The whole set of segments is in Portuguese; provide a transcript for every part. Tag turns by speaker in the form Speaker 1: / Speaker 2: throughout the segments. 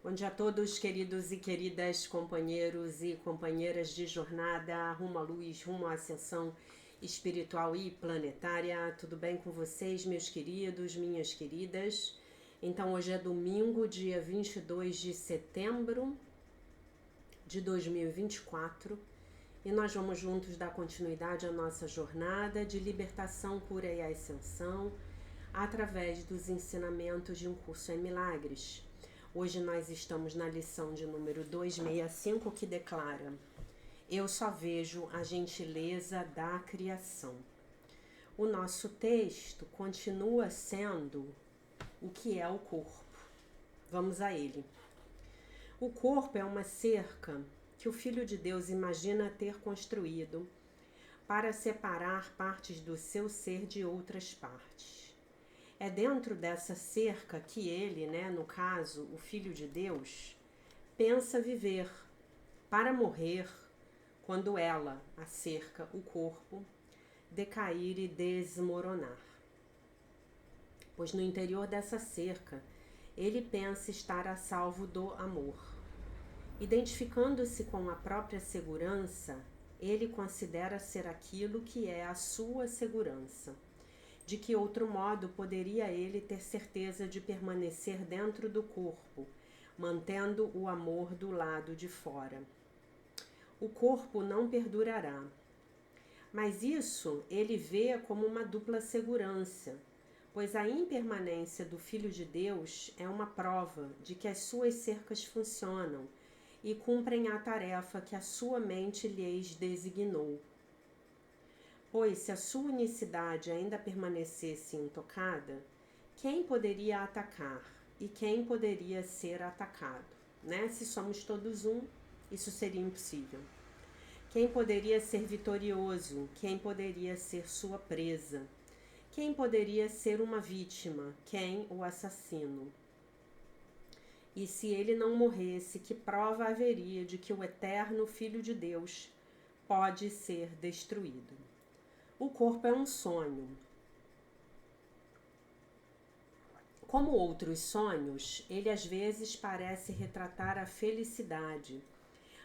Speaker 1: Bom dia a todos, queridos e queridas companheiros e companheiras de jornada rumo à luz, rumo à ascensão espiritual e planetária. Tudo bem com vocês, meus queridos, minhas queridas? Então, hoje é domingo, dia 22 de setembro de 2024 e nós vamos juntos dar continuidade à nossa jornada de libertação, cura e ascensão através dos ensinamentos de um curso em milagres. Hoje nós estamos na lição de número 265, que declara: eu só vejo a gentileza da criação. O nosso texto continua sendo o que é o corpo. Vamos a ele. O corpo é uma cerca que o Filho de Deus imagina ter construído para separar partes do seu ser de outras partes. É dentro dessa cerca que ele, no caso, o Filho de Deus, pensa viver para morrer quando ela, a cerca, o corpo, decair e desmoronar. Pois no interior dessa cerca, ele pensa estar a salvo do amor. Identificando-se com a própria segurança, ele considera ser aquilo que é a sua segurança. De que outro modo poderia ele ter certeza de permanecer dentro do corpo, mantendo o amor do lado de fora? O corpo não perdurará. Mas isso ele vê como uma dupla segurança, pois a impermanência do Filho de Deus é uma prova de que as suas cercas funcionam e cumprem a tarefa que a sua mente lhes designou. Pois se a sua unicidade ainda permanecesse intocada, quem poderia atacar e quem poderia ser atacado? Se somos todos um, isso seria impossível. Quem poderia ser vitorioso? Quem poderia ser sua presa? Quem poderia ser uma vítima? Quem o assassino? E se ele não morresse, que prova haveria de que o eterno Filho de Deus pode ser destruído? O corpo é um sonho. Como outros sonhos, ele às vezes parece retratar a felicidade,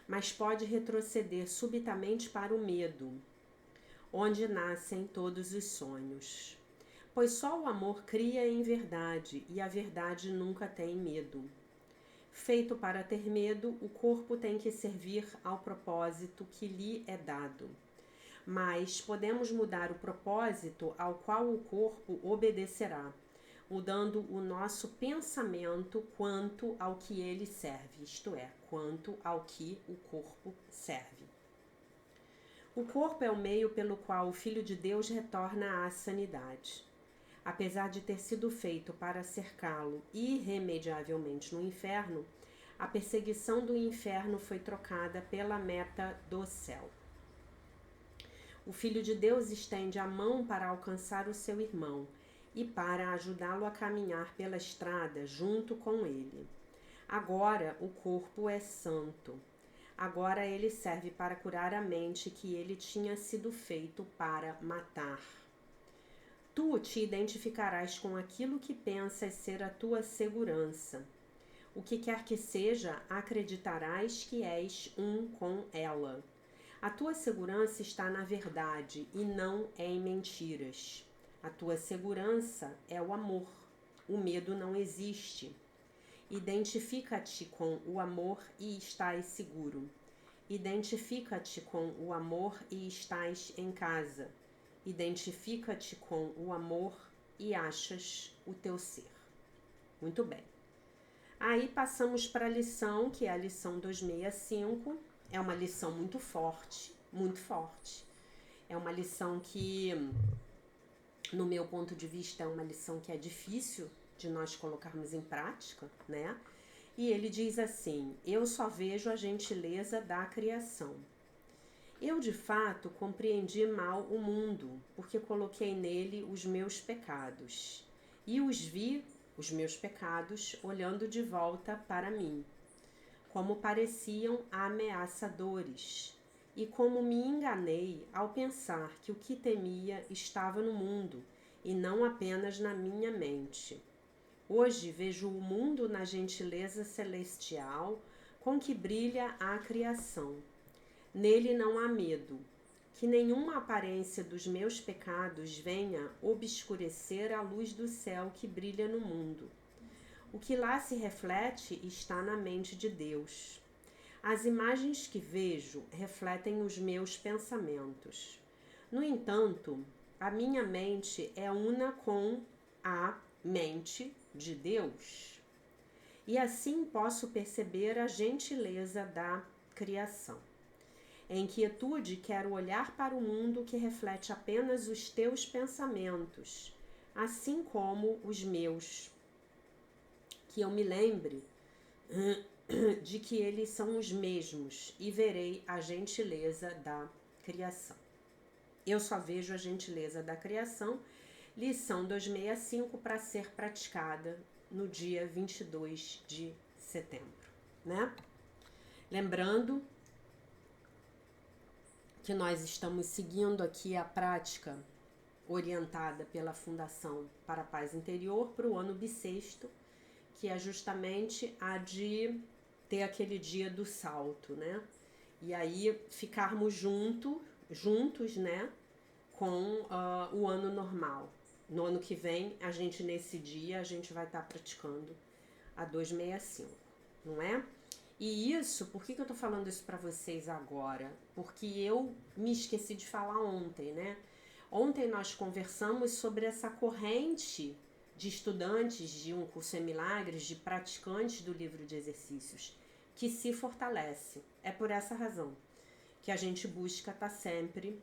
Speaker 1: mas pode retroceder subitamente para o medo, onde nascem todos os sonhos. Pois só o amor cria em verdade, e a verdade nunca tem medo. Feito para ter medo, o corpo tem que servir ao propósito que lhe é dado. Mas podemos mudar o propósito ao qual o corpo obedecerá, mudando o nosso pensamento quanto ao que ele serve, isto é, quanto ao que o corpo serve. O corpo é o meio pelo qual o Filho de Deus retorna à sanidade. Apesar de ter sido feito para cercá-lo irremediavelmente no inferno, a perseguição do inferno foi trocada pela meta do céu. O Filho de Deus estende a mão para alcançar o seu irmão e para ajudá-lo a caminhar pela estrada junto com ele. Agora o corpo é santo. Agora ele serve para curar a mente que ele tinha sido feito para matar. Tu te identificarás com aquilo que pensas ser a tua segurança. O que quer que seja, acreditarás que és um com ela. A tua segurança está na verdade e não em mentiras. A tua segurança é o amor. O medo não existe. Identifica-te com o amor e estás seguro. Identifica-te com o amor e estás em casa. Identifica-te com o amor e achas o teu ser. Muito bem. Aí passamos para a lição, que é a lição 265. É uma lição muito forte, muito forte. É uma lição que, no meu ponto de vista, é uma lição que é difícil de nós colocarmos em prática, E ele diz assim: eu só vejo a gentileza da criação. Eu, de fato, compreendi mal o mundo, porque coloquei nele os meus pecados. E os vi, os meus pecados, olhando de volta para mim, como pareciam ameaçadores, e como me enganei ao pensar que o que temia estava no mundo, e não apenas na minha mente. Hoje vejo o mundo na gentileza celestial com que brilha a criação. Nele não há medo, que nenhuma aparência dos meus pecados venha obscurecer a luz do céu que brilha no mundo. O que lá se reflete está na mente de Deus. As imagens que vejo refletem os meus pensamentos. No entanto, a minha mente é una com a mente de Deus. E assim posso perceber a gentileza da criação. Em quietude quero olhar para o mundo que reflete apenas os teus pensamentos, assim como os meus. Que eu me lembre de que eles são os mesmos e verei a gentileza da criação. Eu só vejo a gentileza da criação, lição 265, para ser praticada no dia 22 de setembro, né? Lembrando que nós estamos seguindo aqui a prática orientada pela Fundação para a Paz Interior para o ano bissexto, que é justamente a de ter aquele dia do salto, né? E aí ficarmos juntos, né? Com o ano normal. No ano que vem, nesse dia, a gente vai estar praticando a 265, não é? E isso, por que eu tô falando isso para vocês agora? Porque eu me esqueci de falar ontem, né? Ontem nós conversamos sobre essa corrente de estudantes de um curso em milagres, de praticantes do livro de exercícios, que se fortalece. É por essa razão que a gente busca estar sempre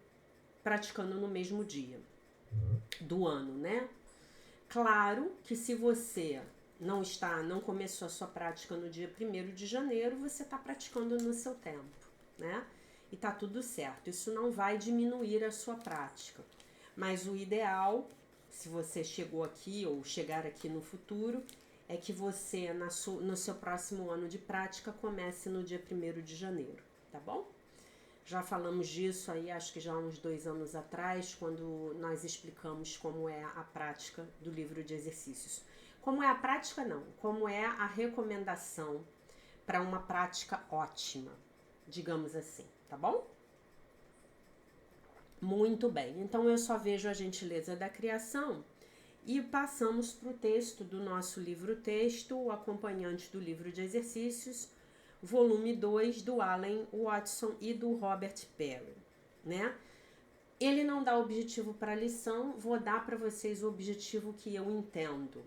Speaker 1: praticando no mesmo dia do ano, né? Claro que se você não começou a sua prática no dia 1º de janeiro, você está praticando no seu tempo, né? E tá tudo certo. Isso não vai diminuir a sua prática. Mas o ideal, se você chegou aqui ou chegar aqui no futuro, é que você, no seu próximo ano de prática, comece no dia 1º de janeiro, tá bom? Já falamos disso aí, acho que já há uns 2 anos atrás, quando nós explicamos como é a prática do livro de exercícios. Como é a prática, não. Como é a recomendação para uma prática ótima, digamos assim, tá bom? Muito bem. Então, eu só vejo a gentileza da criação e passamos para o texto do nosso livro-texto, o acompanhante do livro de exercícios, volume 2, do Alan Watson e do Robert Perry, né? Ele não dá objetivo para a lição, vou dar para vocês o objetivo que eu entendo.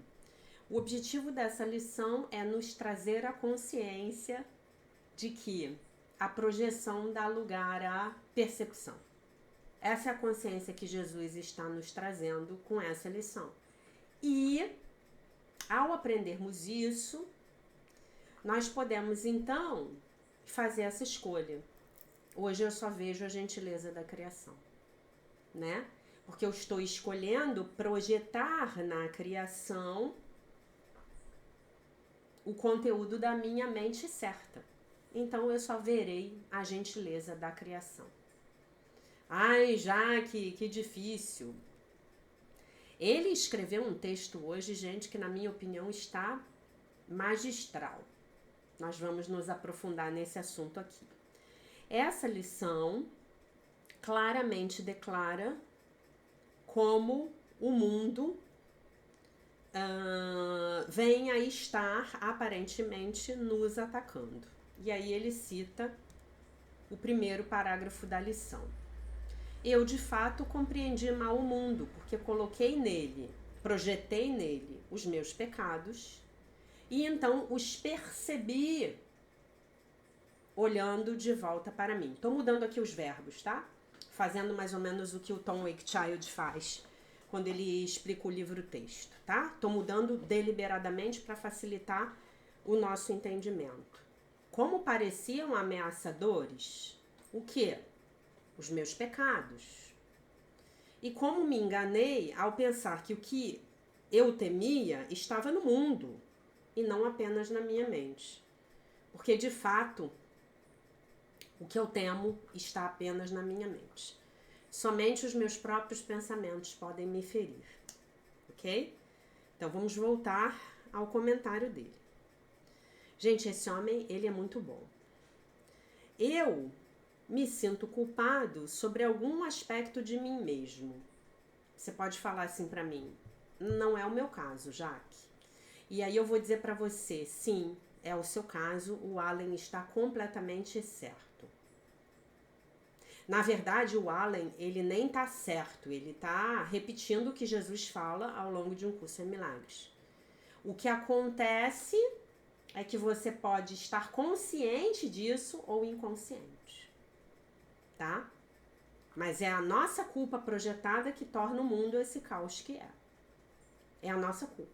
Speaker 1: O objetivo dessa lição é nos trazer a consciência de que a projeção dá lugar à percepção. Essa é a consciência que Jesus está nos trazendo com essa lição. E, ao aprendermos isso, nós podemos, então, fazer essa escolha. Hoje eu só vejo a gentileza da criação, né? Porque eu estou escolhendo projetar na criação o conteúdo da minha mente certa. Então, eu só verei a gentileza da criação. Ai, Jaque, que difícil. Ele escreveu um texto hoje, gente, que na minha opinião está magistral. Nós vamos nos aprofundar nesse assunto aqui. Essa lição claramente declara como o mundo vem a estar aparentemente nos atacando. E aí ele cita o primeiro parágrafo da lição. Eu, de fato, compreendi mal o mundo, porque projetei nele os meus pecados, e então os percebi olhando de volta para mim. Estou mudando aqui os verbos, tá? Fazendo mais ou menos o que o Tom Wakechild faz quando ele explica o livro-texto, tá? Estou mudando deliberadamente para facilitar o nosso entendimento. Como pareciam ameaçadores, o quê? Os meus pecados. E como me enganei ao pensar que o que eu temia estava no mundo e não apenas na minha mente. Porque, de fato, o que eu temo está apenas na minha mente. Somente os meus próprios pensamentos podem me ferir. Ok? Então, vamos voltar ao comentário dele. Gente, esse homem, ele é muito bom. Eu me sinto culpado sobre algum aspecto de mim mesmo. Você pode falar assim pra mim, não é o meu caso, Jaque. E aí eu vou dizer pra você, sim, é o seu caso, o Allen está completamente certo. Na verdade, o Allen, ele nem tá certo, ele tá repetindo o que Jesus fala ao longo de um curso em milagres. O que acontece é que você pode estar consciente disso ou inconsciente, tá? Mas é a nossa culpa projetada que torna o mundo esse caos que é. É a nossa culpa,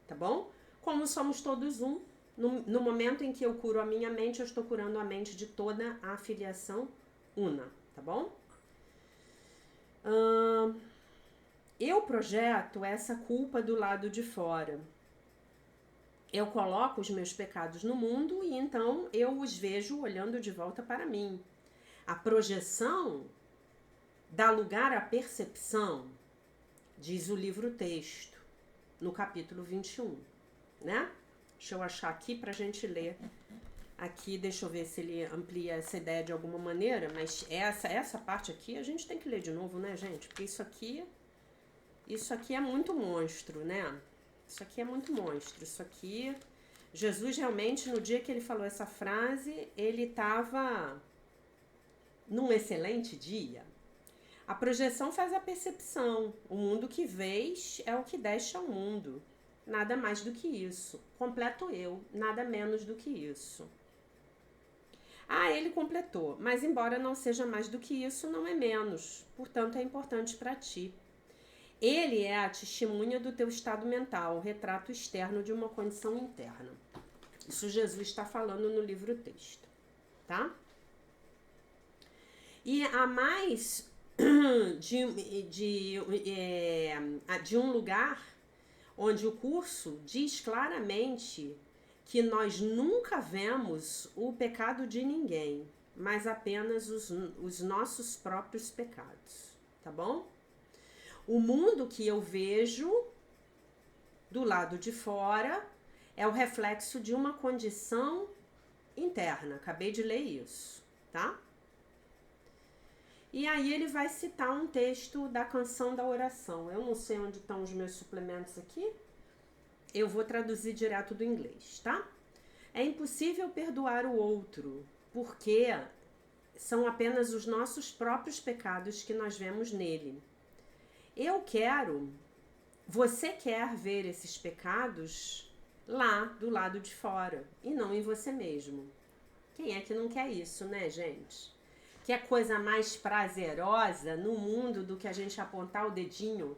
Speaker 1: tá bom? Como somos todos um, no momento em que eu curo a minha mente, eu estou curando a mente de toda a filiação una, tá bom? Eu projeto essa culpa do lado de fora. Eu coloco os meus pecados no mundo e então eu os vejo olhando de volta para mim. A projeção dá lugar à percepção, diz o livro-texto, no capítulo 21, né? Deixa eu achar aqui pra gente ler. Aqui, deixa eu ver se ele amplia essa ideia de alguma maneira, mas essa parte aqui a gente tem que ler de novo, né, gente? Porque isso aqui é muito monstro, né? Isso aqui é muito monstro. Isso aqui, Jesus realmente, no dia que ele falou essa frase, ele estava num excelente dia. A projeção faz a percepção. O mundo que vês é o que deste ao mundo. Nada mais do que isso. Completo eu, nada menos do que isso. Ah, ele completou, mas embora não seja mais do que isso, não é menos. Portanto, é importante para ti. Ele é a testemunha do teu estado mental, o retrato externo de uma condição interna. Isso Jesus está falando no livro-texto, tá? E a mais de um lugar onde o curso diz claramente que nós nunca vemos o pecado de ninguém, mas apenas os nossos próprios pecados, tá bom? O mundo que eu vejo do lado de fora é o reflexo de uma condição interna. Acabei de ler isso, tá? E aí ele vai citar um texto da Canção da Oração. Eu não sei onde estão os meus suplementos aqui. Eu vou traduzir direto do inglês, tá? É impossível perdoar o outro, porque são apenas os nossos próprios pecados que nós vemos nele. Você quer ver esses pecados lá do lado de fora e não em você mesmo. Quem é que não quer isso, né, gente? Que é coisa mais prazerosa no mundo do que a gente apontar o dedinho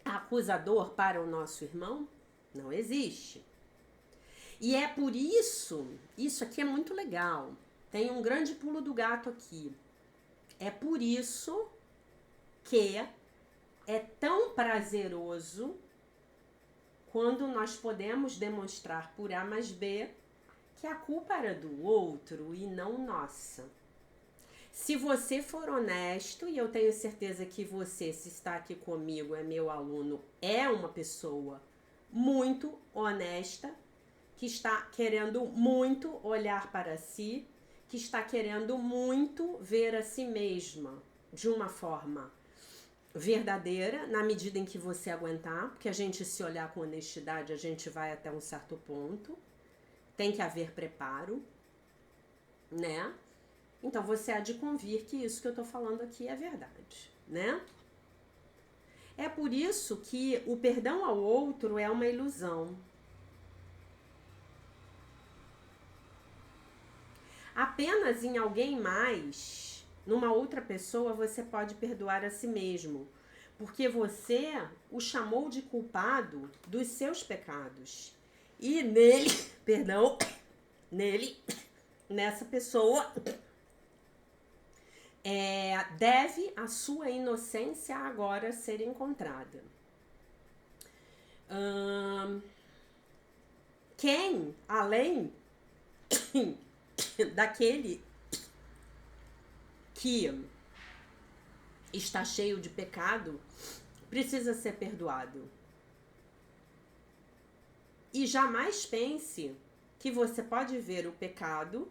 Speaker 1: acusador para o nosso irmão? Não existe. E é por isso aqui é muito legal. Tem um grande pulo do gato aqui. É por isso que é tão prazeroso quando nós podemos demonstrar por A mais B que a culpa era do outro e não nossa. Se você for honesto, e eu tenho certeza que você, se está aqui comigo, é meu aluno, é uma pessoa muito honesta, que está querendo muito olhar para si, que está querendo muito ver a si mesma de uma forma verdadeira, na medida em que você aguentar, porque a gente, se olhar com honestidade, a gente vai até um certo ponto. Tem que haver preparo, né? Então você há de convir que isso que eu tô falando aqui é verdade, né? É por isso que o perdão ao outro é uma ilusão. Apenas em alguém mais, numa outra pessoa, você pode perdoar a si mesmo, porque você o chamou de culpado dos seus pecados. E nele, nessa pessoa, deve a sua inocência agora ser encontrada. Quem, além daquele que está cheio de pecado, precisa ser perdoado? E jamais pense que você pode ver o pecado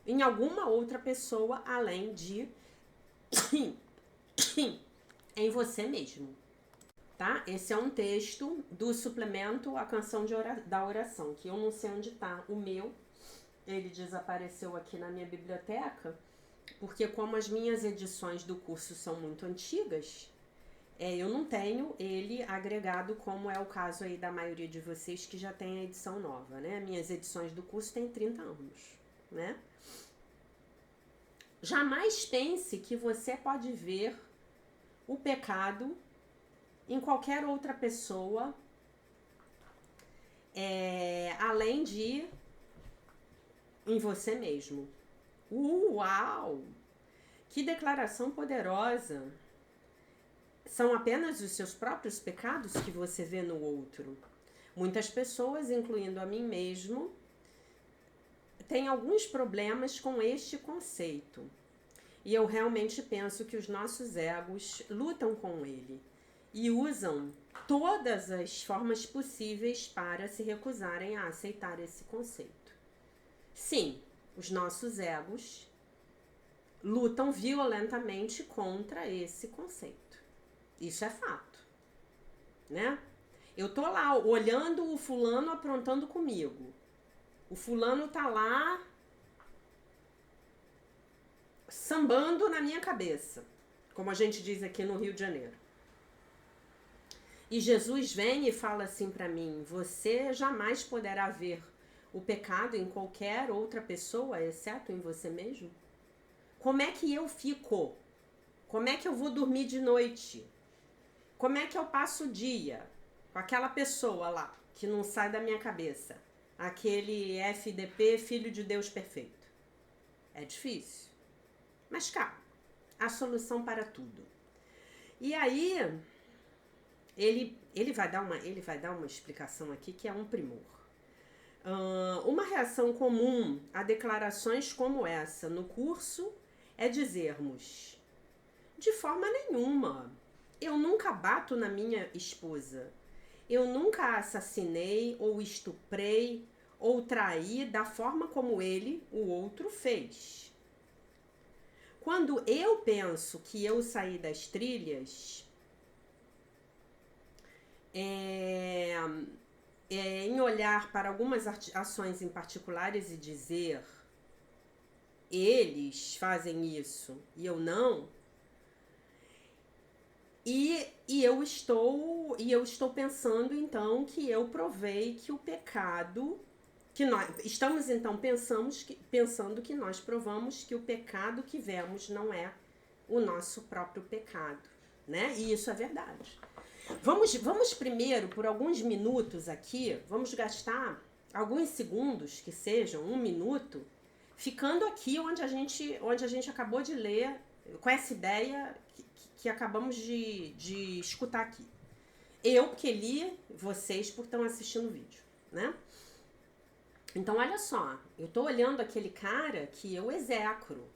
Speaker 1: em alguma outra pessoa além de em você mesmo. Tá? Esse é um texto do suplemento A Canção da Oração, que eu não sei onde tá o meu. Ele desapareceu aqui na minha biblioteca, porque como as minhas edições do curso são muito antigas, eu não tenho ele agregado, como é o caso aí da maioria de vocês que já tem a edição nova, né? Minhas edições do curso têm 30 anos, né? Jamais pense que você pode ver o pecado em qualquer outra pessoa, além de em você mesmo. Uau! Que declaração poderosa! São apenas os seus próprios pecados que você vê no outro. Muitas pessoas, incluindo a mim mesmo, têm alguns problemas com este conceito. E eu realmente penso que os nossos egos lutam com ele e usam todas as formas possíveis para se recusarem a aceitar esse conceito. Sim, os nossos egos lutam violentamente contra esse conceito. Isso é fato, né? Eu tô lá olhando o fulano aprontando comigo. O fulano tá lá sambando na minha cabeça, como a gente diz aqui no Rio de Janeiro. E Jesus vem e fala assim para mim: você jamais poderá ver o pecado em qualquer outra pessoa, exceto em você mesmo? Como é que eu fico? Como é que eu vou dormir de noite? Como é que eu passo o dia com aquela pessoa lá que não sai da minha cabeça? Aquele FDP, Filho de Deus Perfeito. É difícil. Mas calma, a solução para tudo. E aí, ele vai dar uma explicação aqui que é um primor. Uma reação comum a declarações como essa no curso é dizermos: de forma nenhuma, eu nunca bato na minha esposa, eu nunca assassinei ou estuprei ou traí da forma como ele, o outro, fez. Quando eu penso que eu saí das trilhas, em olhar para algumas ações em particulares e dizer eles fazem isso e eu não, e eu estou pensando então que eu provei que o pecado, que nós estamos então pensando que nós provamos que o pecado que vemos não é o nosso próprio pecado, né? E isso é verdade. Vamos primeiro, por alguns minutos aqui, vamos gastar alguns segundos, que sejam 1 minuto, ficando aqui onde a gente acabou de ler, com essa ideia que acabamos de escutar aqui. Eu que li, vocês por estão assistindo o vídeo, né? Então, olha só, eu tô olhando aquele cara que eu execro,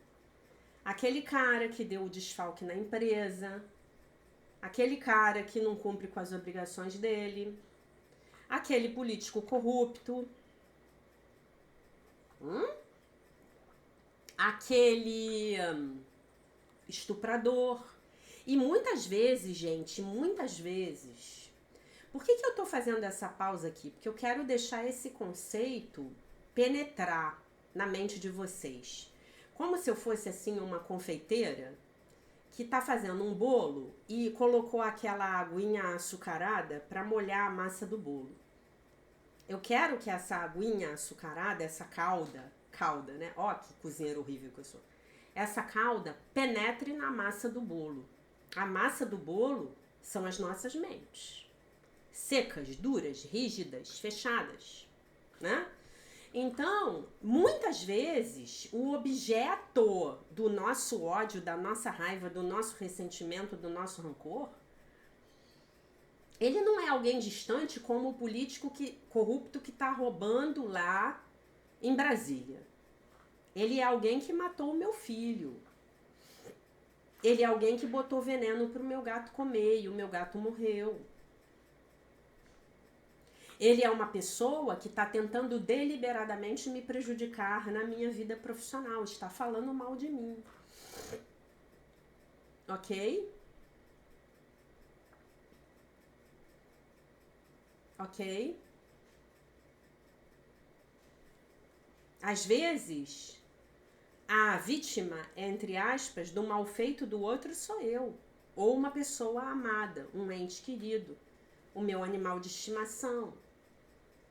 Speaker 1: aquele cara que deu o desfalque na empresa, aquele cara que não cumpre com as obrigações dele, aquele político corrupto, aquele estuprador. E muitas vezes, gente, por que eu tô fazendo essa pausa aqui? Porque eu quero deixar esse conceito penetrar na mente de vocês. Como se eu fosse, assim, uma confeiteira que tá fazendo um bolo e colocou aquela aguinha açucarada para molhar a massa do bolo. Eu quero que essa aguinha açucarada, essa calda, né? Ó, que cozinheiro horrível que eu sou. Essa calda penetre na massa do bolo. A massa do bolo são as nossas mentes. Secas, duras, rígidas, fechadas, né? Então, muitas vezes, o objeto do nosso ódio, da nossa raiva, do nosso ressentimento, do nosso rancor, ele não é alguém distante como o político corrupto que está roubando lá em Brasília. Ele é alguém que matou o meu filho. Ele é alguém que botou veneno pro meu gato comer e o meu gato morreu. Ele é uma pessoa que está tentando deliberadamente me prejudicar na minha vida profissional, está falando mal de mim. Ok? Ok? Às vezes, a vítima, entre aspas, do mal feito do outro sou eu. Ou uma pessoa amada, um ente querido, o meu animal de estimação.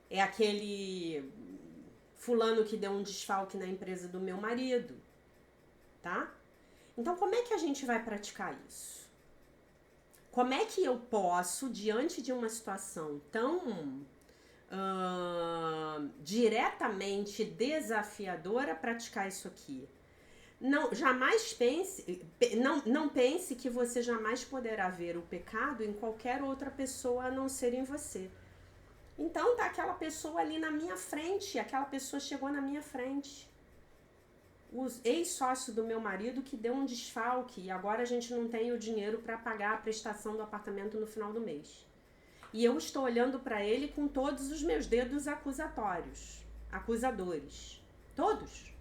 Speaker 1: É aquele fulano que deu um desfalque na empresa do meu marido, tá? Então, como é que a gente vai praticar isso? Como é que eu posso, diante de uma situação tão diretamente desafiadora, praticar isso aqui? Não, jamais pense, não pense que você jamais poderá ver o pecado em qualquer outra pessoa a não ser em você. Então tá aquela pessoa ali na minha frente, aquela pessoa chegou na minha frente. O ex-sócio do meu marido que deu um desfalque e agora a gente não tem o dinheiro para pagar a prestação do apartamento no final do mês. E eu estou olhando para ele com todos os meus dedos acusadores. Todos.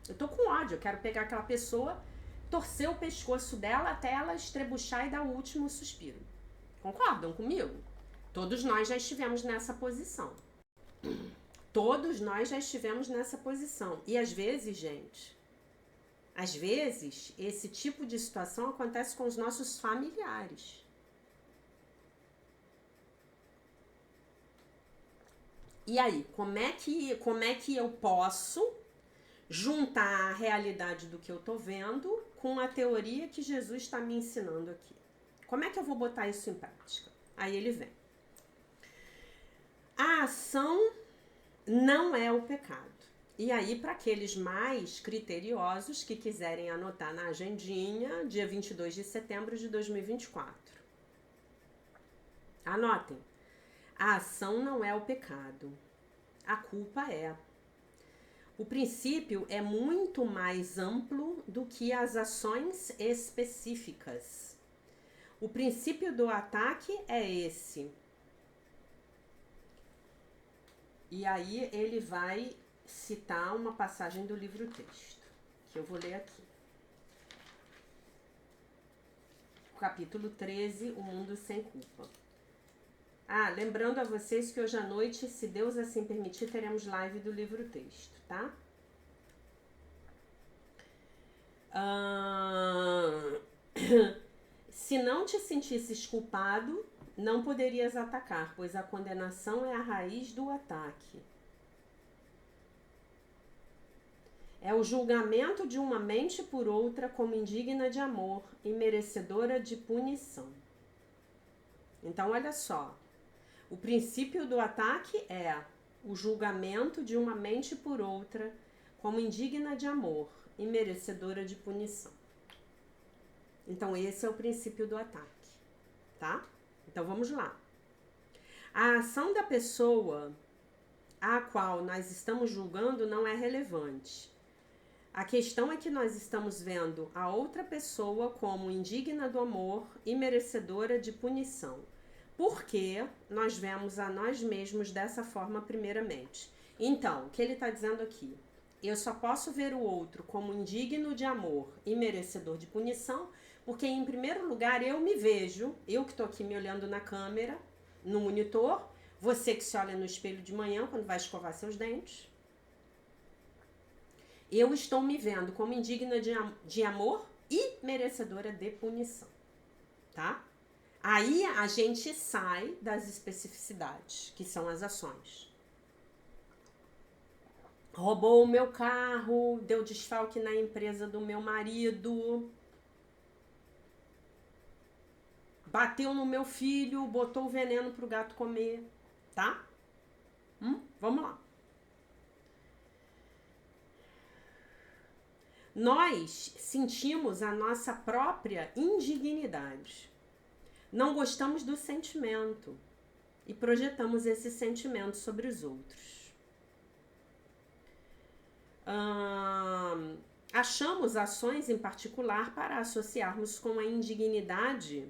Speaker 1: Eu tô com ódio, eu quero pegar aquela pessoa, torcer o pescoço dela até ela estrebuchar e dar o último suspiro. Concordam comigo? Todos nós já estivemos nessa posição. Todos nós já estivemos nessa posição. E às vezes, gente, esse tipo de situação acontece com os nossos familiares. E aí, como é que eu posso juntar a realidade do que eu tô vendo com a teoria que Jesus está me ensinando aqui? Como é que eu vou botar isso em prática? Aí ele vem. A ação não é o pecado. E aí, para aqueles mais criteriosos que quiserem anotar na agendinha, dia 22 de setembro de 2024. Anotem. A ação não é o pecado. A culpa é. O princípio é muito mais amplo do que as ações específicas. O princípio do ataque é esse. E aí ele vai citar uma passagem do livro-texto, que eu vou ler aqui. Capítulo 13, O Mundo Sem Culpa. Lembrando a vocês que hoje à noite, se Deus assim permitir, teremos live do livro-texto, tá? Se não te sentisses culpado, não poderias atacar, pois a condenação é a raiz do ataque. É o julgamento de uma mente por outra como indigna de amor e merecedora de punição. Então, olha só. O princípio do ataque é o julgamento de uma mente por outra como indigna de amor e merecedora de punição. Então, esse é o princípio do ataque, tá? Então, vamos lá. A ação da pessoa a qual nós estamos julgando não é relevante. A questão é que nós estamos vendo a outra pessoa como indigna do amor e merecedora de punição. Porque nós vemos a nós mesmos dessa forma primeiramente. Então, o que ele está dizendo aqui? Eu só posso ver o outro como indigno de amor e merecedor de punição, porque em primeiro lugar eu me vejo, eu que estou aqui me olhando na câmera, no monitor, você que se olha no espelho de manhã quando vai escovar seus dentes. Eu estou me vendo como indigna de amor e merecedora de punição, tá? Aí a gente sai das especificidades, que são as ações. Roubou o meu carro, deu desfalque na empresa do meu marido, bateu no meu filho, botou o veneno pro gato comer, tá? Vamos lá. Nós sentimos a nossa própria indignidade. Não gostamos do sentimento e projetamos esse sentimento sobre os outros. Achamos ações em particular para associarmos com a indignidade,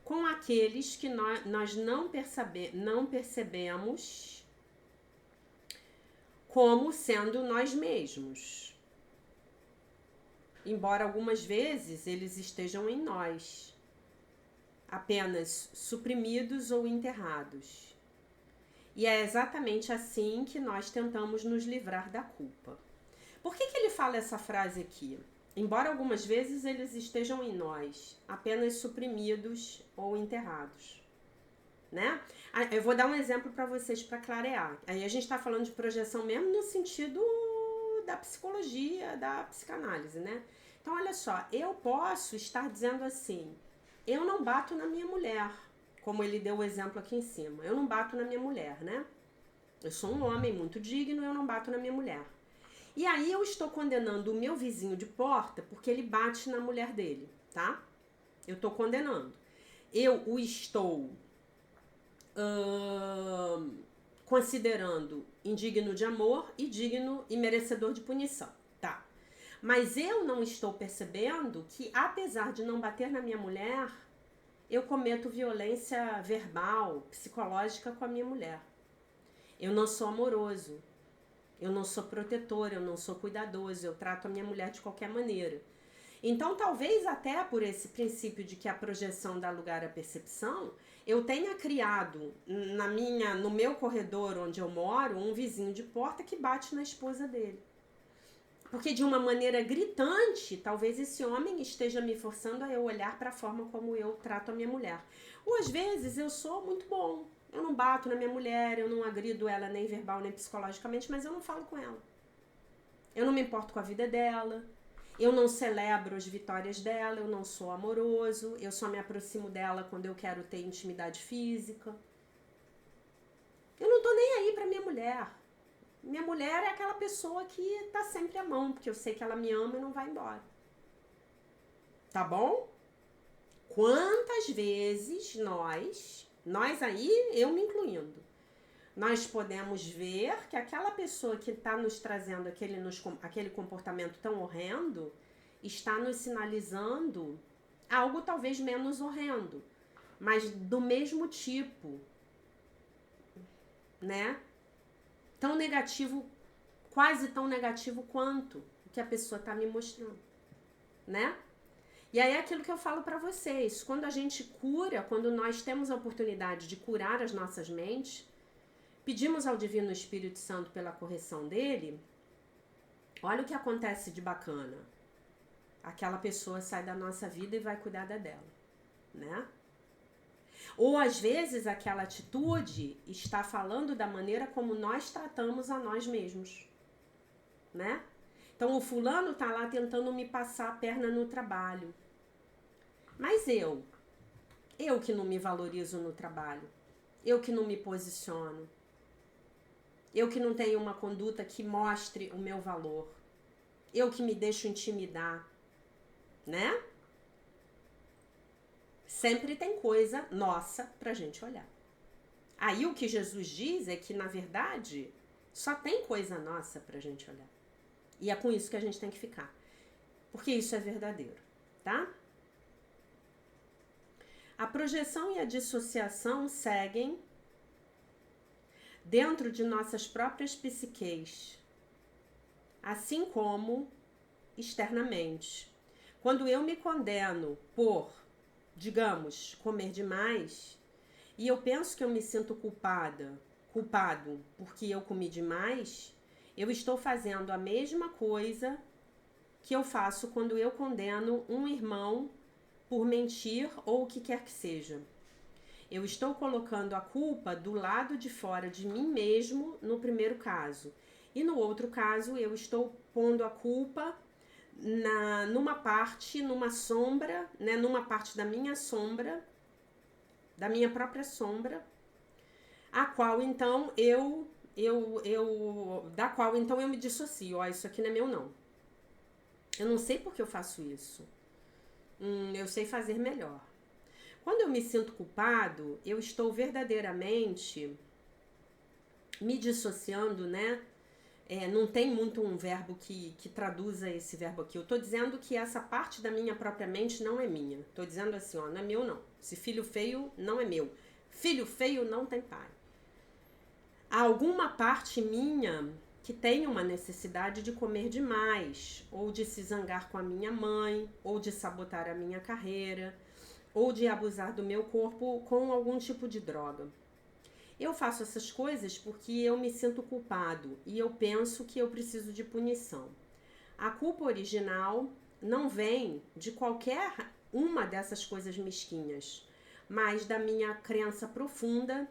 Speaker 1: com aqueles que nós não percebemos como sendo nós mesmos. Embora algumas vezes eles estejam em nós, apenas suprimidos ou enterrados. E é exatamente assim que nós tentamos nos livrar da culpa. Por que ele fala essa frase aqui? Embora algumas vezes eles estejam em nós, apenas suprimidos ou enterrados, né? Eu vou dar um exemplo para vocês para clarear. Aí a gente está falando de projeção mesmo no sentido da psicologia, da psicanálise, né? Então, olha só, eu posso estar dizendo assim, eu não bato na minha mulher, como ele deu o exemplo aqui em cima. Eu não bato na minha mulher, né? Eu sou um homem muito digno, eu não bato na minha mulher. E aí eu estou condenando o meu vizinho de porta porque ele bate na mulher dele, tá? Eu estou condenando. Eu o estou considerando indigno de amor e digno e merecedor de punição, tá? Mas eu não estou percebendo que, apesar de não bater na minha mulher, eu cometo violência verbal, psicológica com a minha mulher. Eu não sou amoroso. Eu não sou protetor, eu não sou cuidadoso, eu trato a minha mulher de qualquer maneira. Então, talvez até por esse princípio de que a projeção dá lugar à percepção, eu tenha criado no meu corredor onde eu moro, um vizinho de porta que bate na esposa dele. Porque de uma maneira gritante, talvez esse homem esteja me forçando a eu olhar para a forma como eu trato a minha mulher. Ou às vezes eu sou muito bom. Eu não bato na minha mulher, eu não agrido ela nem verbal nem psicologicamente, mas eu não falo com ela. Eu não me importo com a vida dela, eu não celebro as vitórias dela, eu não sou amoroso, eu só me aproximo dela quando eu quero ter intimidade física. Eu não tô nem aí pra minha mulher. Minha mulher é aquela pessoa que tá sempre à mão, porque eu sei que ela me ama e não vai embora. Tá bom? Quantas vezes nós aí, eu me incluindo, nós podemos ver que aquela pessoa que está nos trazendo aquele comportamento tão horrendo está nos sinalizando algo talvez menos horrendo, mas do mesmo tipo, né? Tão negativo, quase tão negativo quanto o que a pessoa está me mostrando, né? E aí é aquilo que eu falo para vocês, quando a gente cura, quando nós temos a oportunidade de curar as nossas mentes, pedimos ao Divino Espírito Santo pela correção dele, olha o que acontece de bacana. Aquela pessoa sai da nossa vida e vai cuidar da dela, né? Ou às vezes aquela atitude está falando da maneira como nós tratamos a nós mesmos, né? Então o fulano tá lá tentando me passar a perna no trabalho. Mas eu que não me valorizo no trabalho, eu que não me posiciono, eu que não tenho uma conduta que mostre o meu valor, eu que me deixo intimidar, né? Sempre tem coisa nossa pra gente olhar. Aí o que Jesus diz é que, na verdade, só tem coisa nossa pra gente olhar. E é com isso que a gente tem que ficar. Porque isso é verdadeiro, tá? A projeção e a dissociação seguem dentro de nossas próprias psiques, assim como externamente. Quando eu me condeno por, digamos, comer demais, e eu penso que eu me sinto culpado porque eu comi demais, eu estou fazendo a mesma coisa que eu faço quando eu condeno um irmão por mentir ou o que quer que seja. Eu estou colocando a culpa do lado de fora de mim mesmo no primeiro caso. E no outro caso, eu estou pondo a culpa numa sombra, né, numa parte da minha sombra, da minha própria sombra, a qual então da qual então eu me dissocio. Ó, isso aqui não é meu não. Eu não sei por que eu faço isso. Eu sei fazer melhor. Quando eu me sinto culpado, eu estou verdadeiramente me dissociando, né? Não tem muito um verbo que traduza esse verbo aqui. Eu tô dizendo que essa parte da minha própria mente não é minha. Tô dizendo assim, ó, não é meu não. Se filho feio não é meu. Filho feio não tem pai. Há alguma parte minha que tem uma necessidade de comer demais, ou de se zangar com a minha mãe, ou de sabotar a minha carreira, ou de abusar do meu corpo com algum tipo de droga. Eu faço essas coisas porque eu me sinto culpado e eu penso que eu preciso de punição. A culpa original não vem de qualquer uma dessas coisas mesquinhas, mas da minha crença profunda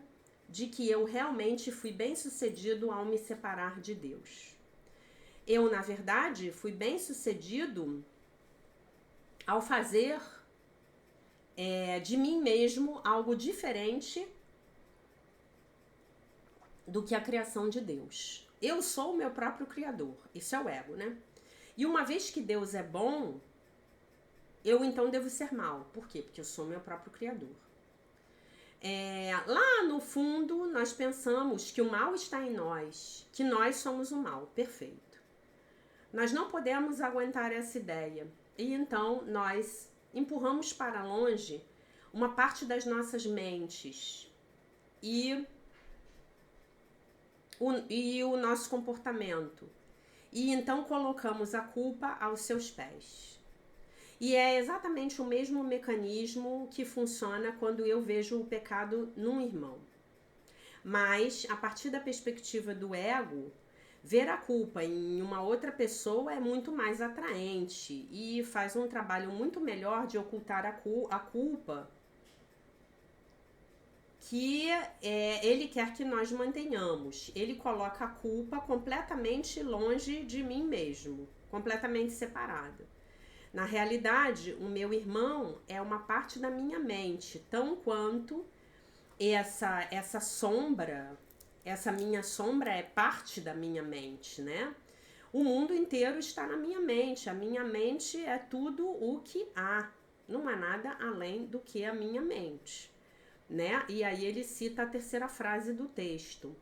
Speaker 1: de que eu realmente fui bem-sucedido ao me separar de Deus. Eu, na verdade, fui bem-sucedido ao fazer de mim mesmo algo diferente do que a criação de Deus. Eu sou o meu próprio criador. Isso é o ego, né? E uma vez que Deus é bom, eu então devo ser mal. Por quê? Porque eu sou o meu próprio criador. Lá no fundo, nós pensamos que o mal está em nós, que nós somos o mal. Perfeito. Nós não podemos aguentar essa ideia. E então nós empurramos para longe uma parte das nossas mentes e o nosso comportamento. E então colocamos a culpa aos seus pés. E é exatamente o mesmo mecanismo que funciona quando eu vejo o pecado num irmão. Mas, a partir da perspectiva do ego, ver a culpa em uma outra pessoa é muito mais atraente e faz um trabalho muito melhor de ocultar a culpa que ele quer que nós mantenhamos. Ele coloca a culpa completamente longe de mim mesmo, completamente separada. Na realidade, o meu irmão é uma parte da minha mente, tão quanto essa sombra, essa minha sombra é parte da minha mente, né? O mundo inteiro está na minha mente. A minha mente é tudo o que há. Não há nada além do que a minha mente, né? E aí ele cita a terceira frase do texto.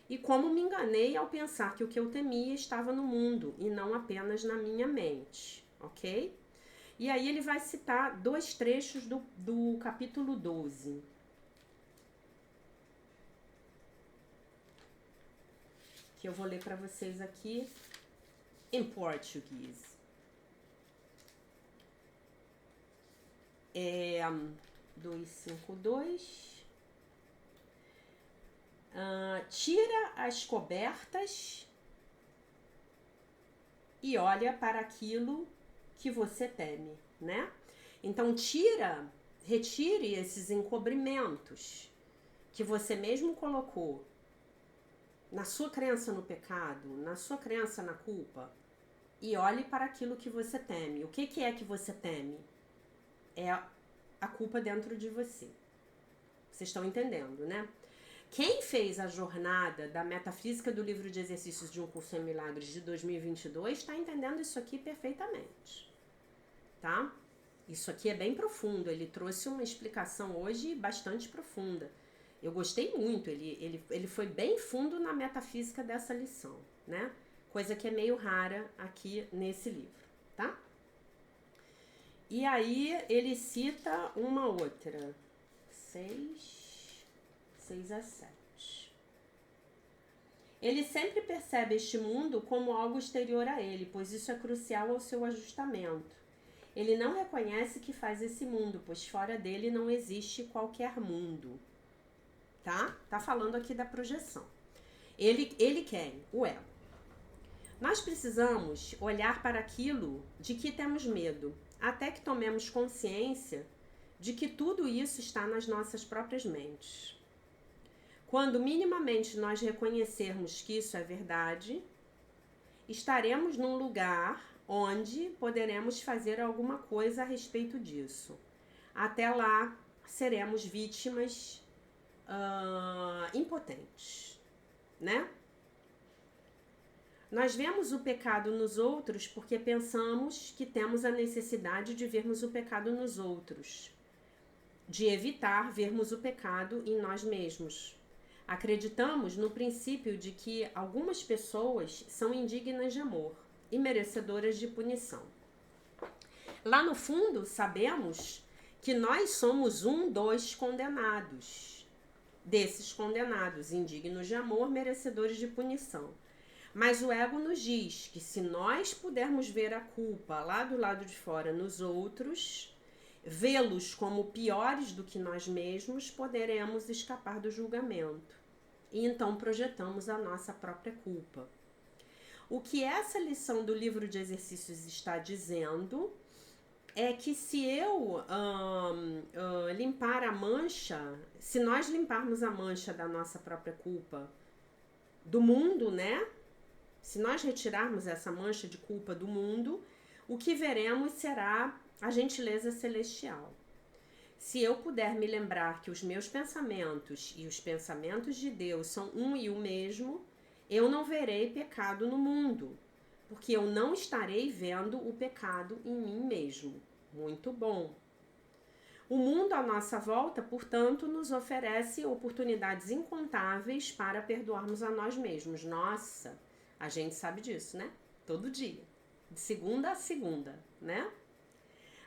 Speaker 1: E como me enganei ao pensar que o que eu temia estava no mundo e não apenas na minha mente, ok? E aí ele vai citar 2 trechos do capítulo 12. Que eu vou ler para vocês aqui em português. 252. Tira as cobertas e olha para aquilo que você teme, né? Então retire esses encobrimentos que você mesmo colocou na sua crença no pecado, na sua crença na culpa, e olhe para aquilo que você teme. O que é que você teme? É a culpa dentro de você. Vocês estão entendendo, né? Quem fez a jornada da metafísica do livro de exercícios de um curso em milagres de 2022 está entendendo isso aqui perfeitamente, tá? Isso aqui é bem profundo. Ele trouxe uma explicação hoje bastante profunda. Eu gostei muito. Ele foi bem fundo na metafísica dessa lição, né? Coisa que é meio rara aqui nesse livro, tá? E aí ele cita uma outra. 6 a 7. Ele sempre percebe este mundo como algo exterior a ele, pois isso é crucial ao seu ajustamento. Ele não reconhece que faz esse mundo, pois fora dele não existe qualquer mundo. Tá? Tá falando aqui da projeção. Ele quem? O ego. Nós precisamos olhar para aquilo de que temos medo, até que tomemos consciência de que tudo isso está nas nossas próprias mentes. Quando minimamente nós reconhecermos que isso é verdade, estaremos num lugar onde poderemos fazer alguma coisa a respeito disso. Até lá, seremos vítimas impotentes, né? Nós vemos o pecado nos outros porque pensamos que temos a necessidade de vermos o pecado nos outros, de evitar vermos o pecado em nós mesmos. Acreditamos no princípio de que algumas pessoas são indignas de amor e merecedoras de punição. Lá no fundo, sabemos que nós somos dos condenados, desses condenados, indignos de amor, merecedores de punição. Mas o ego nos diz que se nós pudermos ver a culpa lá do lado de fora nos outros, vê-los como piores do que nós mesmos, poderemos escapar do julgamento. E então projetamos a nossa própria culpa. O que essa lição do livro de exercícios está dizendo é que se eu limpar a mancha, se nós limparmos a mancha da nossa própria culpa do mundo, né? Se nós retirarmos essa mancha de culpa do mundo, o que veremos será a gentileza celestial. Se eu puder me lembrar que os meus pensamentos e os pensamentos de Deus são um e o mesmo, eu não verei pecado no mundo, porque eu não estarei vendo o pecado em mim mesmo. Muito bom. O mundo à nossa volta, portanto, nos oferece oportunidades incontáveis para perdoarmos a nós mesmos. Nossa, a gente sabe disso, né? Todo dia, de segunda a segunda, né?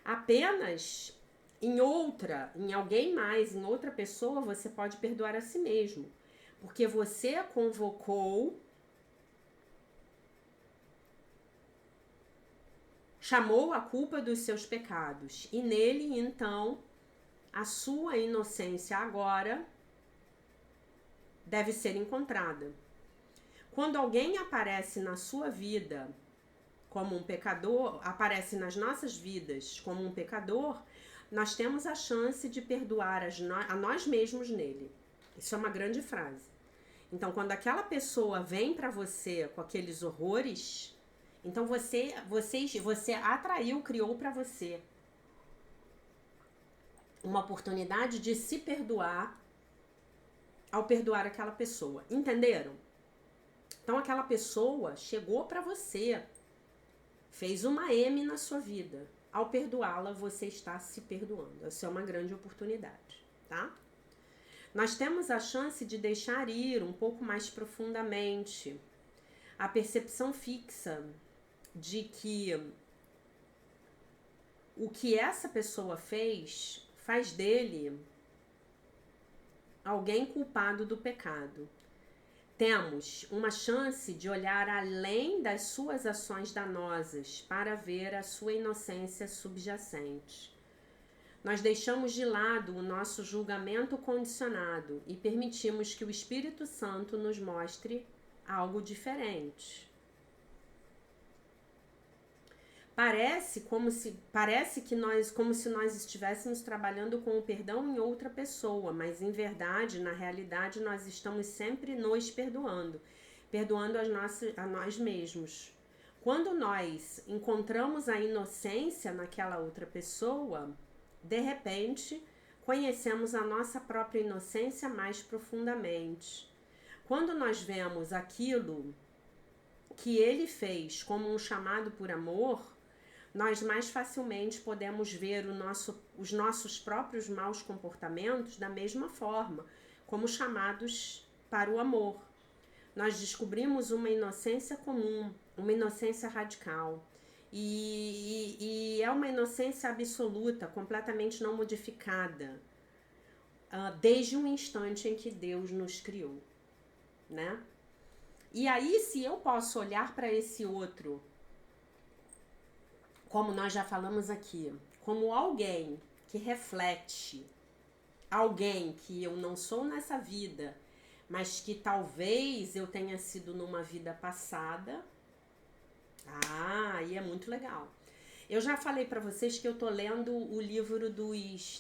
Speaker 1: Apenas em alguém mais, em outra pessoa, você pode perdoar a si mesmo. Porque você convocou, chamou a culpa dos seus pecados. E nele, então, a sua inocência agora deve ser encontrada. Quando alguém aparece na sua vida como um pecador, aparece nas nossas vidas como um pecador, nós temos a chance de perdoar a nós mesmos nele. Isso é uma grande frase. Então, quando aquela pessoa vem para você com aqueles horrores, então você atraiu, criou para você uma oportunidade de se perdoar ao perdoar aquela pessoa. Entenderam? Então, aquela pessoa chegou para você, fez uma M na sua vida. Ao perdoá-la, você está se perdoando. Essa é uma grande oportunidade, tá? Nós temos a chance de deixar ir um pouco mais profundamente a percepção fixa de que o que essa pessoa faz dele alguém culpado do pecado. Temos uma chance de olhar além das suas ações danosas para ver a sua inocência subjacente. Nós deixamos de lado o nosso julgamento condicionado e permitimos que o Espírito Santo nos mostre algo diferente. Parece como se nós estivéssemos trabalhando com o perdão em outra pessoa, mas em verdade, na realidade, nós estamos sempre nos perdoando a nós mesmos. Quando nós encontramos a inocência naquela outra pessoa, de repente, conhecemos a nossa própria inocência mais profundamente. Quando nós vemos aquilo que ele fez como um chamado por amor, nós mais facilmente podemos ver os nossos próprios maus comportamentos da mesma forma, como chamados para o amor. Nós descobrimos uma inocência comum, uma inocência radical. E é uma inocência absoluta, completamente não modificada, desde o instante em que Deus nos criou, né? E aí, se eu posso olhar para esse outro, como nós já falamos aqui, como alguém que reflete, alguém que eu não sou nessa vida, mas que talvez eu tenha sido numa vida passada, aí é muito legal. Eu já falei para vocês que eu tô lendo o livro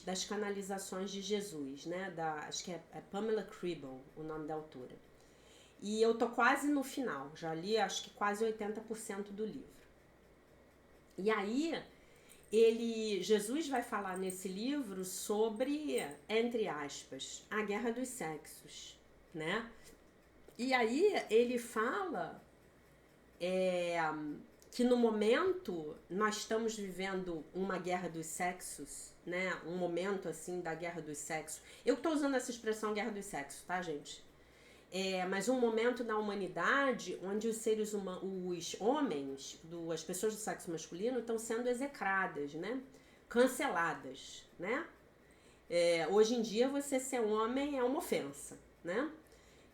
Speaker 1: das canalizações de Jesus, né? Acho que é Pamela Cribble, o nome da autora. E eu tô quase no final, já li acho que quase 80% do livro. E aí, Jesus vai falar nesse livro sobre, entre aspas, a guerra dos sexos, né? E aí ele fala que no momento nós estamos vivendo uma guerra dos sexos, né? Um momento assim da guerra dos sexos. Eu estou usando essa expressão guerra dos sexos, tá, gente? Mas um momento na humanidade onde os seres humanos, os homens, as pessoas do sexo masculino estão sendo execradas, né? canceladas, né? Hoje em dia você ser homem é uma ofensa, né?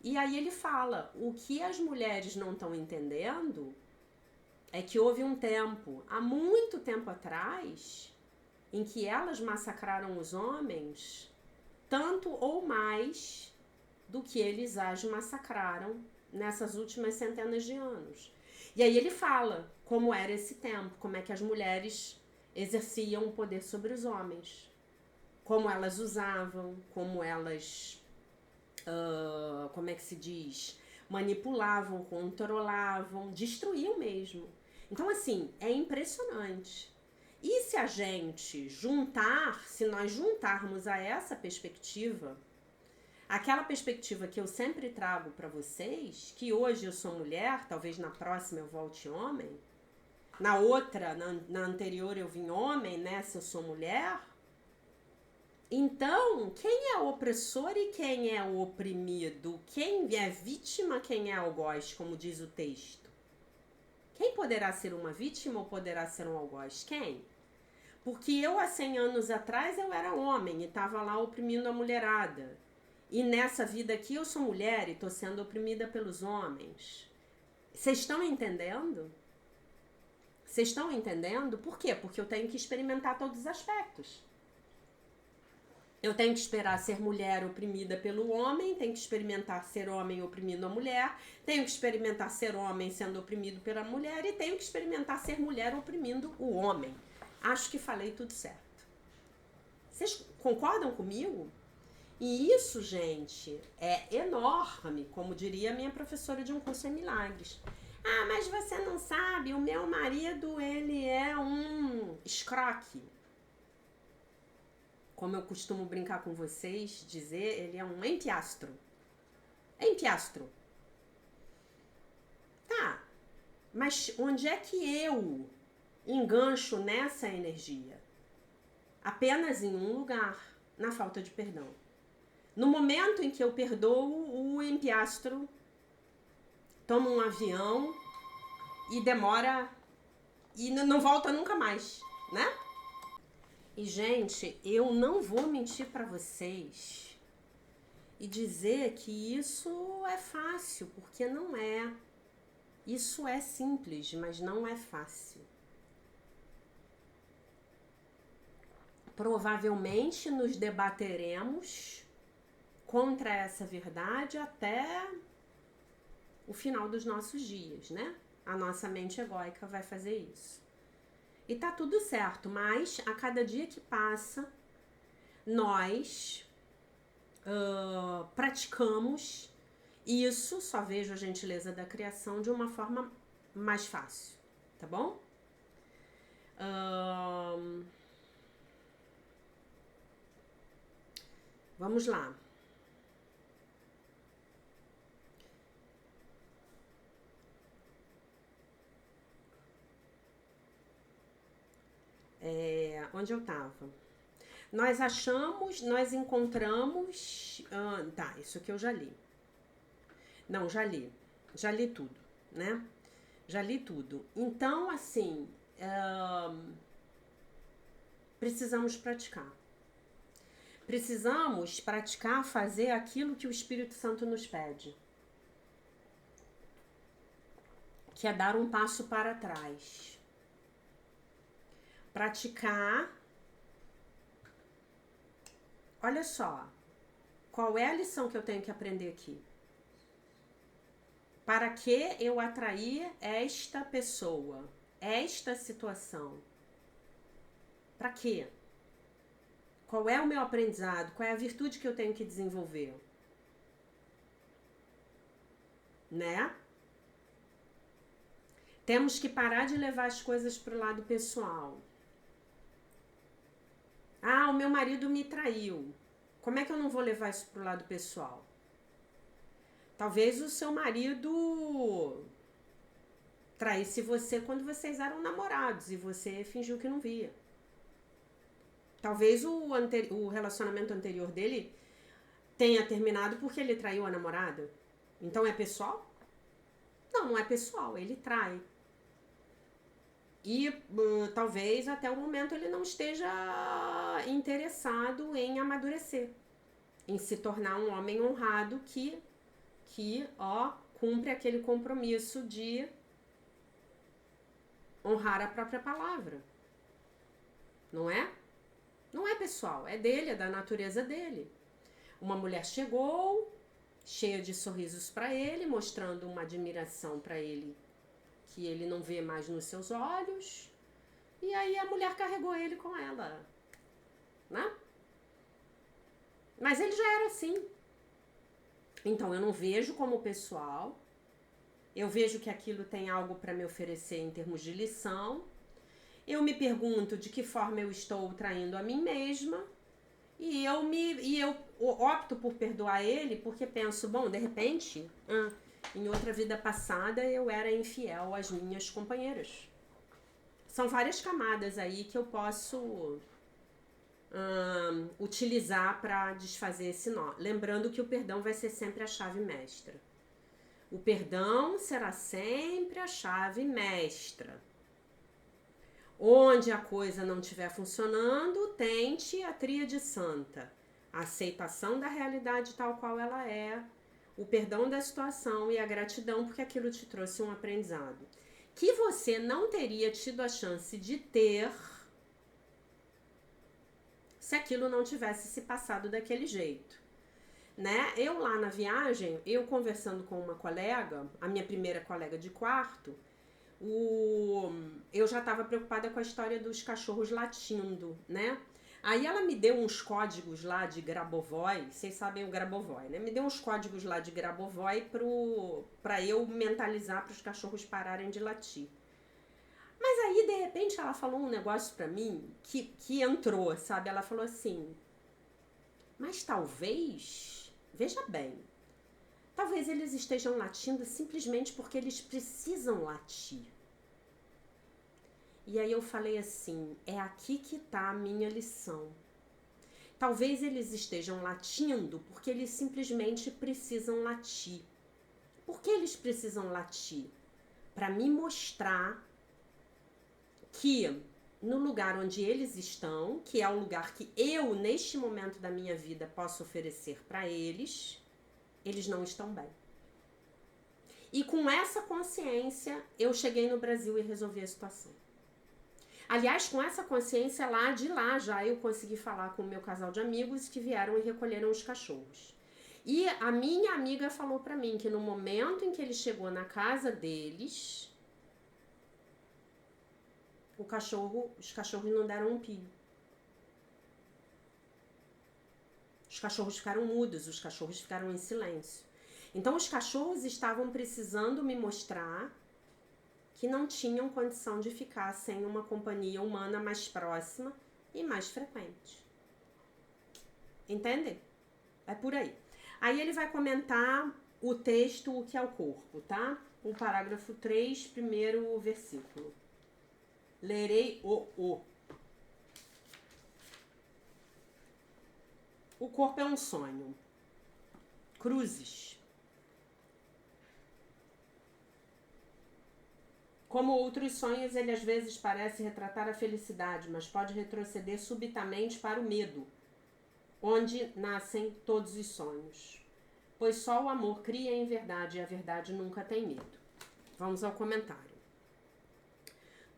Speaker 1: E aí ele fala, o que as mulheres não estão entendendo é que houve um tempo, há muito tempo atrás, em que elas massacraram os homens tanto ou mais do que eles as massacraram nessas últimas centenas de anos. E aí ele fala como era esse tempo, como é que as mulheres exerciam o poder sobre os homens, como elas usavam, como elas, como é que se diz, manipulavam, controlavam, destruíam mesmo. Então, assim, é impressionante. E se a gente se nós juntarmos a essa perspectiva, aquela perspectiva que eu sempre trago para vocês, que hoje eu sou mulher, talvez na próxima eu volte homem, na outra, na anterior eu vim homem, nessa eu sou mulher. Então, quem é o opressor e quem é o oprimido? Quem é vítima, quem é algoz, como diz o texto? Quem poderá ser uma vítima ou poderá ser um algoz? Quem? Porque eu, há 100 anos atrás, eu era homem e estava lá oprimindo a mulherada. E nessa vida aqui eu sou mulher e estou sendo oprimida pelos homens. Vocês estão entendendo? Vocês estão entendendo? Por quê? Porque eu tenho que experimentar todos os aspectos. Eu tenho que esperar ser mulher oprimida pelo homem, tenho que experimentar ser homem oprimindo a mulher, tenho que experimentar ser homem sendo oprimido pela mulher e tenho que experimentar ser mulher oprimindo o homem. Acho que falei tudo certo. Vocês concordam comigo? E isso, gente, é enorme, como diria a minha professora de um curso em milagres. Ah, mas você não sabe, o meu marido, ele é um escroque. Como eu costumo brincar com vocês, dizer, ele é um empiastro. Empiastro. Tá, mas onde é que eu engancho nessa energia? Apenas em um lugar, na falta de perdão. No momento em que eu perdoo, o empiastro toma um avião e demora e não volta nunca mais, né? E, gente, eu não vou mentir pra vocês e dizer que isso é fácil, porque não é. Isso é simples, mas não é fácil. Provavelmente nos debateremos contra essa verdade até o final dos nossos dias, né? A nossa mente egóica vai fazer isso. E tá tudo certo, mas a cada dia que passa, nós praticamos isso, só vejo a gentileza da criação de uma forma mais fácil, tá bom? Vamos lá. Onde eu tava? Nós encontramos. Tá, isso aqui eu já li. Não, já li. Já li tudo, né? Já li tudo. Então, assim, precisamos praticar. Precisamos praticar fazer aquilo que o Espírito Santo nos pede. Que é dar um passo para trás. Praticar. Olha só. Qual é a lição que eu tenho que aprender aqui? Para que eu atrair esta pessoa, esta situação? Para quê? Qual é o meu aprendizado? Qual é a virtude que eu tenho que desenvolver? Né? Temos que parar de levar as coisas para o lado pessoal. Ah, o meu marido me traiu. Como é que eu não vou levar isso para o lado pessoal? Talvez o seu marido traísse você quando vocês eram namorados e você fingiu que não via. Talvez o relacionamento anterior dele tenha terminado porque ele traiu a namorada. Então é pessoal? Não, não é pessoal, ele trai. E talvez até o momento ele não esteja interessado em amadurecer, em se tornar um homem honrado que cumpre aquele compromisso de honrar a própria palavra. Não é? Não é, pessoal, é dele, é da natureza dele. Uma mulher chegou, cheia de sorrisos para ele, mostrando uma admiração para ele que ele não vê mais nos seus olhos. E aí a mulher carregou ele com ela, né? Mas ele já era assim. Então eu não vejo como pessoal. Eu vejo que aquilo tem algo para me oferecer em termos de lição. Eu me pergunto de que forma eu estou traindo a mim mesma. E eu opto por perdoar ele porque penso, bom, de repente, em outra vida passada eu era infiel às minhas companheiras. São várias camadas aí que eu posso utilizar para desfazer esse nó. Lembrando que o perdão vai ser sempre a chave mestra. O perdão será sempre a chave mestra. Onde a coisa não estiver funcionando, tente a tríade santa. A aceitação da realidade tal qual ela é, o perdão da situação e a gratidão porque aquilo te trouxe um aprendizado. Que você não teria tido a chance de ter se aquilo não tivesse se passado daquele jeito. Né? Eu lá na viagem, eu conversando com uma colega, a minha primeira colega de quarto, eu já estava preocupada com a história dos cachorros latindo, né? Aí ela me deu uns códigos lá de Grabovoi, vocês sabem o Grabovoi, né? Me deu uns códigos lá de Grabovoi pra eu mentalizar para os cachorros pararem de latir. Mas aí, de repente, ela falou um negócio pra mim que entrou, sabe? Ela falou assim, mas talvez, veja bem, talvez eles estejam latindo simplesmente porque eles precisam latir. E aí eu falei assim, é aqui que tá a minha lição. Talvez eles estejam latindo porque eles simplesmente precisam latir. Por que eles precisam latir? Para me mostrar que no lugar onde eles estão, que é o lugar que eu, neste momento da minha vida, posso oferecer para eles, eles não estão bem. E com essa consciência, eu cheguei no Brasil e resolvi a situação. Aliás, com essa consciência lá de lá já eu consegui falar com o meu casal de amigos que vieram e recolheram os cachorros. E a minha amiga falou pra mim que no momento em que ele chegou na casa deles, os cachorros não deram um pio. Os cachorros ficaram mudos, os cachorros ficaram em silêncio. Então os cachorros estavam precisando me mostrar que não tinham condição de ficar sem uma companhia humana mais próxima e mais frequente. Entende? É por aí. Aí ele vai comentar o texto, o que é o corpo, tá? O parágrafo 3, primeiro versículo. Lerei o. O corpo é um sonho. Cruzes. Como outros sonhos, ele às vezes parece retratar a felicidade, mas pode retroceder subitamente para o medo, onde nascem todos os sonhos. Pois só o amor cria em verdade e a verdade nunca tem medo. Vamos ao comentário.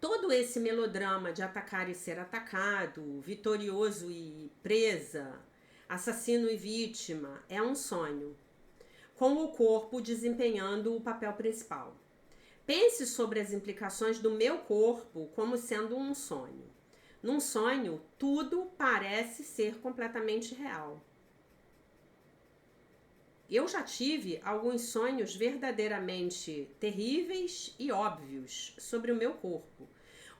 Speaker 1: Todo esse melodrama de atacar e ser atacado, vitorioso e presa, assassino e vítima, é um sonho, com o corpo desempenhando o papel principal. Pense sobre as implicações do meu corpo como sendo um sonho. Num sonho, tudo parece ser completamente real. Eu já tive alguns sonhos verdadeiramente terríveis e óbvios sobre o meu corpo.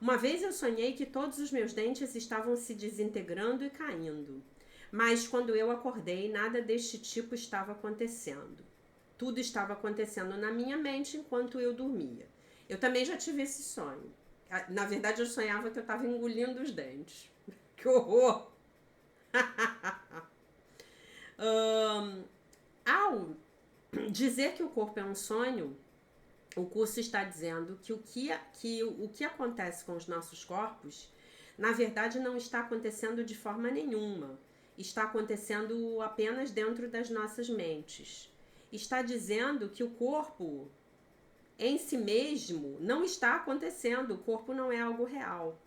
Speaker 1: Uma vez eu sonhei que todos os meus dentes estavam se desintegrando e caindo. Mas quando eu acordei, nada deste tipo estava acontecendo. Tudo estava acontecendo na minha mente enquanto eu dormia. Eu também já tive esse sonho. Na verdade, eu sonhava que eu estava engolindo os dentes. Que horror! Ao dizer que o corpo é um sonho, O curso está dizendo que o que acontece com os nossos corpos, na verdade, não está acontecendo de forma nenhuma. Está acontecendo apenas dentro das nossas mentes. Está dizendo que o corpo em si mesmo não está acontecendo, o corpo não é algo real.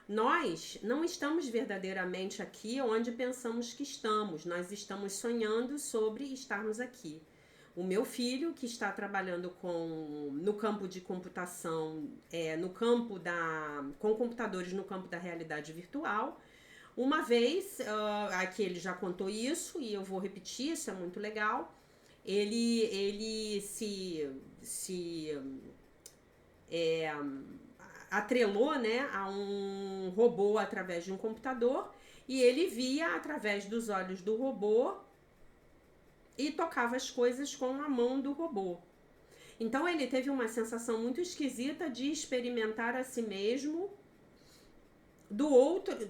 Speaker 1: Nós não estamos verdadeiramente aqui onde pensamos que estamos, nós estamos sonhando sobre estarmos aqui. O meu filho, que está trabalhando no campo de computação, com computadores no campo da realidade virtual, uma vez, aqui ele já contou isso e eu vou repetir, isso é muito legal. Ele atrelou, né, a um robô através de um computador e ele via através dos olhos do robô e tocava as coisas com a mão do robô. Então ele teve uma sensação muito esquisita de experimentar a si mesmo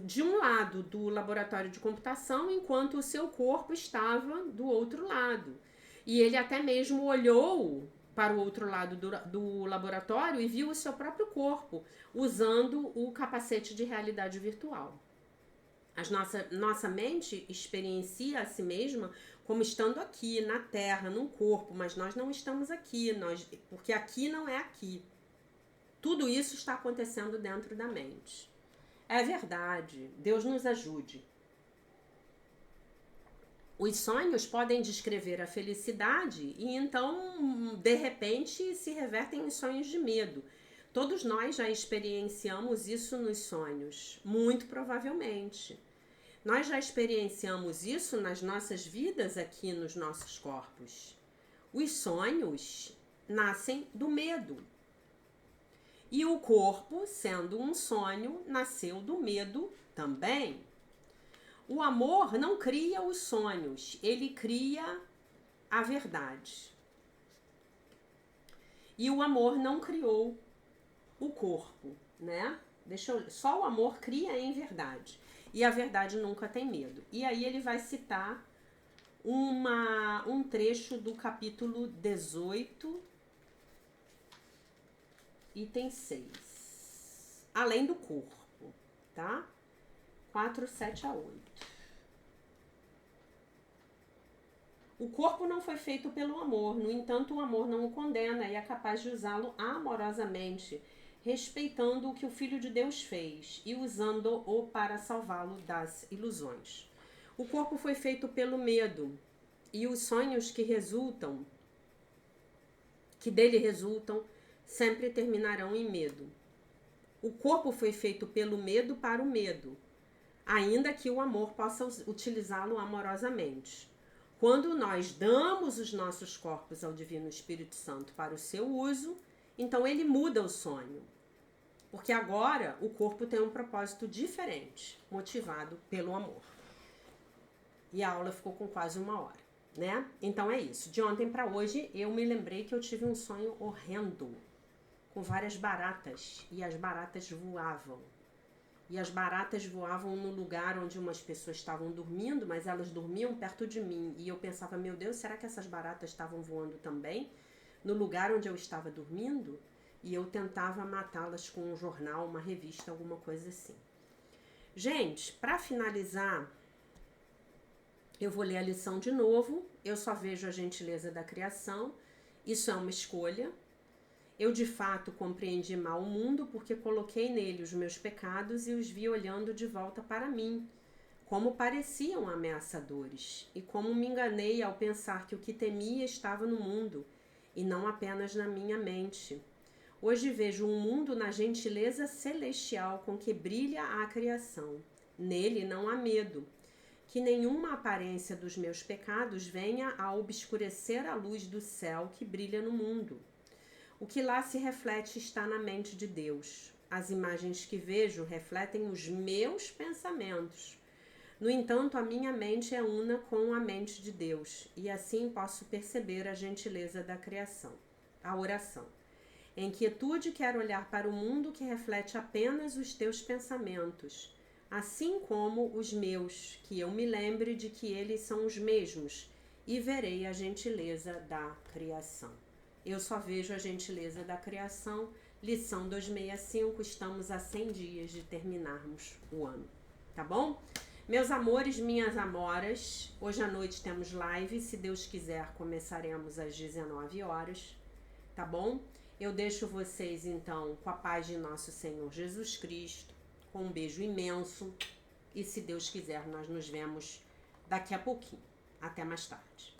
Speaker 1: de um lado do laboratório de computação, enquanto o seu corpo estava do outro lado. E ele até mesmo olhou para o outro lado do laboratório e viu o seu próprio corpo usando o capacete de realidade virtual. Nossa mente experiencia a si mesma como estando aqui, na Terra, num corpo, mas nós não estamos aqui, porque aqui não é aqui. Tudo isso está acontecendo dentro da mente. É verdade, Deus nos ajude. Os sonhos podem descrever a felicidade e então, de repente, se revertem em sonhos de medo. Todos nós já experienciamos isso nos sonhos, muito provavelmente. Nós já experienciamos isso nas nossas vidas aqui nos nossos corpos. Os sonhos nascem do medo. E o corpo, sendo um sonho, nasceu do medo também. O amor não cria os sonhos, ele cria a verdade. E o amor não criou o corpo, né? Só o amor cria em verdade. E a verdade nunca tem medo. E aí ele vai citar um trecho do capítulo 18, item 6. Além do corpo, tá? 4, 7 a 8. O corpo não foi feito pelo amor, no entanto, o amor não o condena e é capaz de usá-lo amorosamente, respeitando o que o Filho de Deus fez e usando-o para salvá-lo das ilusões. O corpo foi feito pelo medo e os sonhos que dele resultam, sempre terminarão em medo. O corpo foi feito pelo medo para o medo, ainda que o amor possa utilizá-lo amorosamente. Quando nós damos os nossos corpos ao Divino Espírito Santo para o seu uso, então ele muda o sonho. Porque agora o corpo tem um propósito diferente, motivado pelo amor. E a aula ficou com quase 1 hora, né? Então é isso. De ontem para hoje eu me lembrei que eu tive um sonho horrendo, com várias baratas, e as baratas voavam. E as baratas voavam no lugar onde umas pessoas estavam dormindo, mas elas dormiam perto de mim. E eu pensava, meu Deus, será que essas baratas estavam voando também no lugar onde eu estava dormindo? E eu tentava matá-las com um jornal, uma revista, alguma coisa assim. Gente, para finalizar, eu vou ler a lição de novo. Eu só vejo a gentileza da criação. Isso é uma escolha. Eu, de fato, compreendi mal o mundo porque coloquei nele os meus pecados e os vi olhando de volta para mim, como pareciam ameaçadores, e como me enganei ao pensar que o que temia estava no mundo, e não apenas na minha mente. Hoje vejo um mundo na gentileza celestial com que brilha a criação. Nele não há medo. Que nenhuma aparência dos meus pecados venha a obscurecer a luz do céu que brilha no mundo. O que lá se reflete está na mente de Deus. As imagens que vejo refletem os meus pensamentos. No entanto, a minha mente é una com a mente de Deus, e assim posso perceber a gentileza da criação. A oração. Em quietude quero olhar para o mundo que reflete apenas os teus pensamentos, assim como os meus, que eu me lembre de que eles são os mesmos, e verei a gentileza da criação. Eu só vejo a gentileza da criação. Lição 265, estamos a 100 dias de terminarmos o ano, tá bom? Meus amores, minhas amoras, hoje à noite temos live, se Deus quiser começaremos às 19 horas, tá bom? Eu deixo vocês então com a paz de nosso Senhor Jesus Cristo, com um beijo imenso e se Deus quiser nós nos vemos daqui a pouquinho. Até mais tarde.